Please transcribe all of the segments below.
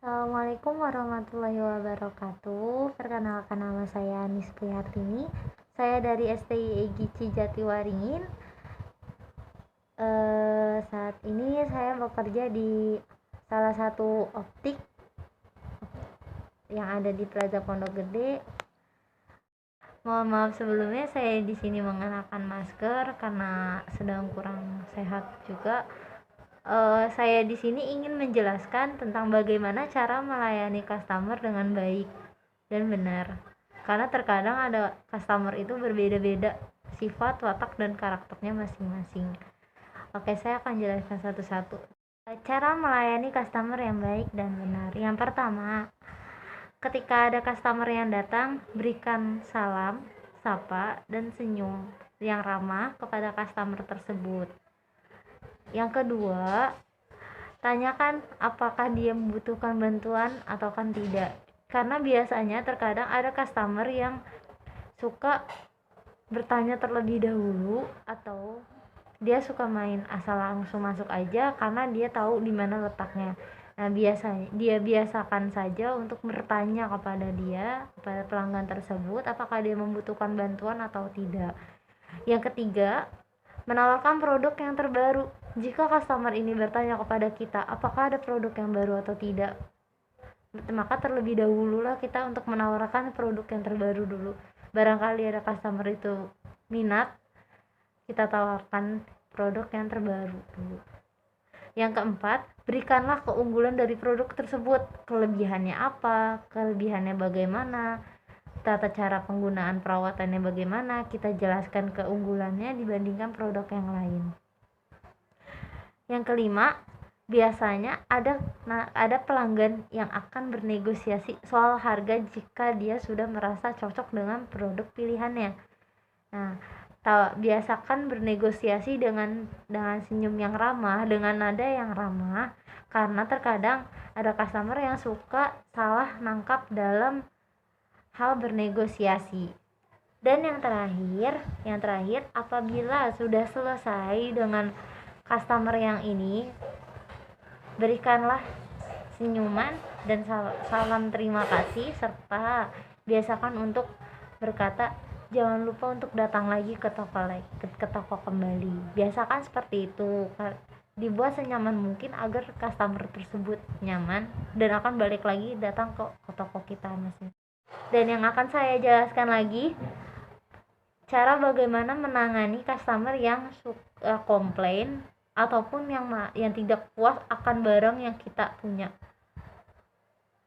Assalamualaikum warahmatullahi wabarakatuh. Perkenalkan, nama saya Anis Prihartini. Saya dari STI Gici Jatiwaringin. Saat ini saya bekerja di salah satu optik yang ada di Plaza Pondok Gede. Mohon maaf sebelumnya saya di sini mengenakan masker karena sedang kurang sehat juga. Saya di sini ingin menjelaskan tentang bagaimana cara melayani customer dengan baik dan benar. Karena terkadang ada customer itu berbeda-beda sifat, watak, dan karakternya masing-masing. Oke, saya akan jelaskan satu-satu. Cara melayani customer yang baik dan benar. Yang pertama, ketika ada customer yang datang, berikan salam, sapa, dan senyum yang ramah kepada customer tersebut. Yang kedua, tanyakan apakah dia membutuhkan bantuan atau kan tidak. Karena biasanya terkadang ada customer yang suka bertanya terlebih dahulu, atau dia suka main asal langsung masuk aja karena dia tahu di mana letaknya. Nah, biasanya dia biasakan saja untuk bertanya kepada pelanggan tersebut apakah dia membutuhkan bantuan atau tidak. Yang ketiga, menawarkan produk yang terbaru. Jika customer ini bertanya kepada kita apakah ada produk yang baru atau tidak, maka terlebih dahululah kita untuk menawarkan produk yang terbaru dulu. Barangkali ada customer itu minat, kita tawarkan produk yang terbaru dulu. Yang keempat, berikanlah keunggulan dari produk tersebut. Kelebihannya apa, kelebihannya bagaimana, tata cara penggunaan perawatannya bagaimana, kita jelaskan keunggulannya dibandingkan produk yang lain. Yang kelima, biasanya ada pelanggan yang akan bernegosiasi soal harga jika dia sudah merasa cocok dengan produk pilihannya. Nah, biasakan bernegosiasi dengan senyum yang ramah, dengan nada yang ramah, karena terkadang ada customer yang suka salah nangkap dalam hal bernegosiasi. Dan yang terakhir, apabila sudah selesai dengan customer yang ini, berikanlah senyuman dan salam terima kasih, serta biasakan untuk berkata jangan lupa untuk datang lagi ke toko kembali. Biasakan seperti itu, dibuat senyaman mungkin agar customer tersebut nyaman dan akan balik lagi datang ke toko kita masing. Dan yang akan saya jelaskan lagi, cara bagaimana menangani customer yang komplain ataupun yang tidak puas akan barang yang kita punya.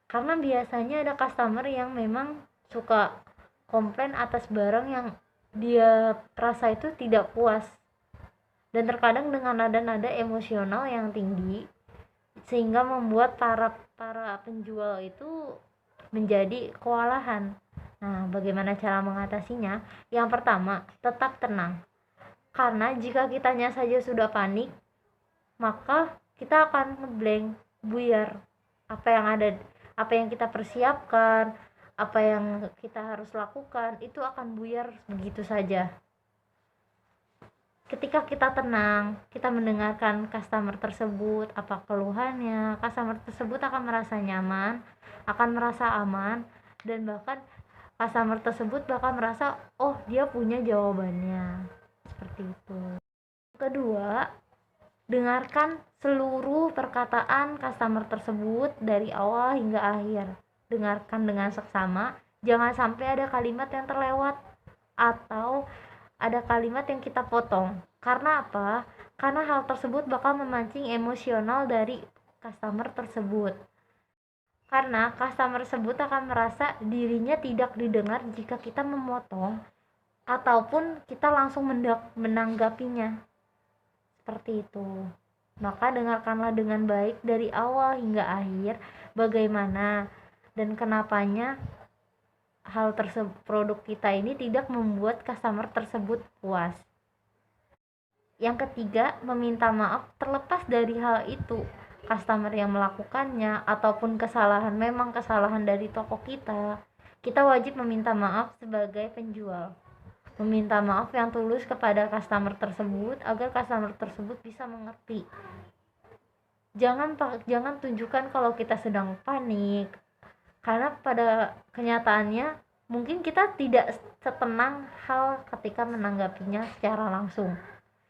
Karena biasanya ada customer yang memang suka komplain atas barang yang dia rasa itu tidak puas, dan terkadang dengan nada-nada emosional yang tinggi sehingga membuat para penjual itu menjadi kewalahan. Nah, bagaimana cara mengatasinya? Yang pertama, tetap tenang. Karena jika kitanya saja sudah panik, maka kita akan ngeblank, buyar. Apa yang kita persiapkan, apa yang kita harus lakukan, itu akan buyar begitu saja. Ketika kita tenang, kita mendengarkan customer tersebut, apa keluhannya, customer tersebut akan merasa nyaman, akan merasa aman, dan bahkan customer tersebut bakal merasa oh dia punya jawabannya. Seperti itu. Kedua, dengarkan seluruh perkataan customer tersebut dari awal hingga akhir. Dengarkan dengan seksama, jangan sampai ada kalimat yang terlewat atau ada kalimat yang kita potong. Karena apa? Karena hal tersebut bakal memancing emosional dari customer tersebut. Karena customer tersebut akan merasa dirinya tidak didengar jika kita memotong ataupun kita langsung menanggapinya. Seperti itu. Maka dengarkanlah dengan baik dari awal hingga akhir bagaimana dan kenapanya hal tersebut, produk kita ini tidak membuat customer tersebut puas. Yang ketiga, meminta maaf terlepas dari hal itu, customer yang melakukannya ataupun memang kesalahan dari toko kita wajib meminta maaf sebagai penjual. Meminta maaf yang tulus kepada customer tersebut agar customer tersebut bisa mengerti. jangan tunjukkan kalau kita sedang panik, karena pada kenyataannya mungkin kita tidak setenang hal ketika menanggapinya secara langsung.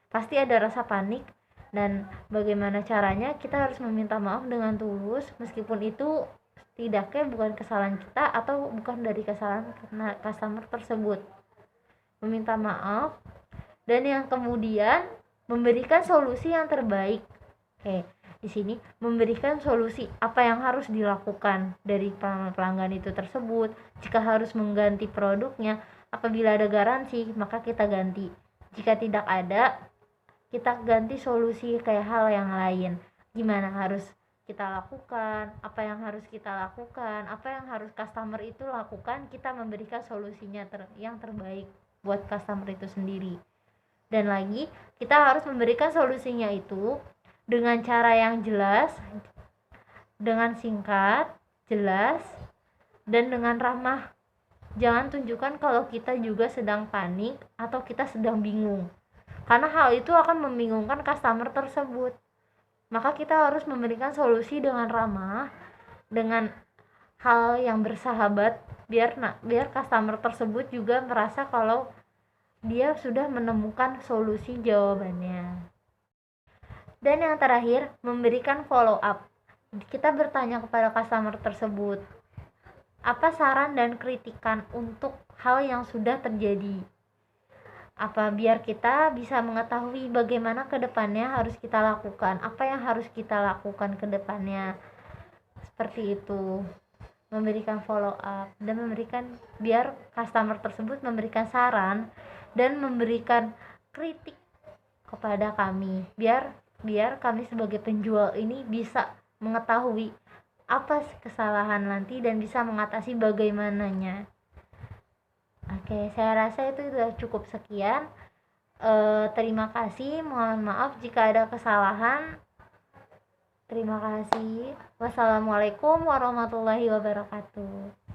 Pasti ada rasa panik, dan bagaimana caranya kita harus meminta maaf dengan tulus meskipun itu setidaknya bukan kesalahan kita atau bukan dari kesalahan customer tersebut. Meminta maaf dan yang kemudian memberikan solusi yang terbaik. Oke, di sini memberikan solusi apa yang harus dilakukan dari pelanggan itu tersebut. Jika harus mengganti produknya, apabila ada garansi maka kita ganti. Jika tidak ada, kita ganti solusi kayak hal yang lain. Gimana harus kita lakukan, apa yang harus kita lakukan, apa yang harus customer itu lakukan, kita memberikan solusinya yang terbaik buat customer itu sendiri. Dan lagi, kita harus memberikan solusinya itu dengan cara yang jelas, dengan singkat, jelas, dan dengan ramah. Jangan tunjukkan kalau kita juga sedang panik atau kita sedang bingung, karena hal itu akan membingungkan customer tersebut. Maka kita harus memberikan solusi dengan ramah, dengan hal yang bersahabat, biar customer tersebut juga merasa kalau dia sudah menemukan solusi jawabannya. Dan yang terakhir, memberikan follow up. Kita bertanya kepada customer tersebut, apa saran dan kritikan untuk hal yang sudah terjadi, apa biar kita bisa mengetahui bagaimana kedepannya harus kita lakukan, apa yang harus kita lakukan kedepannya. Seperti itu, memberikan follow up dan memberikan, biar customer tersebut memberikan saran dan memberikan kritik kepada kami, biar kami sebagai penjual ini bisa mengetahui apa kesalahan nanti dan bisa mengatasi bagaimananya. Oke, saya rasa itu sudah cukup sekian. Terima kasih, mohon maaf jika ada kesalahan. Terima kasih. Wassalamualaikum warahmatullahi wabarakatuh.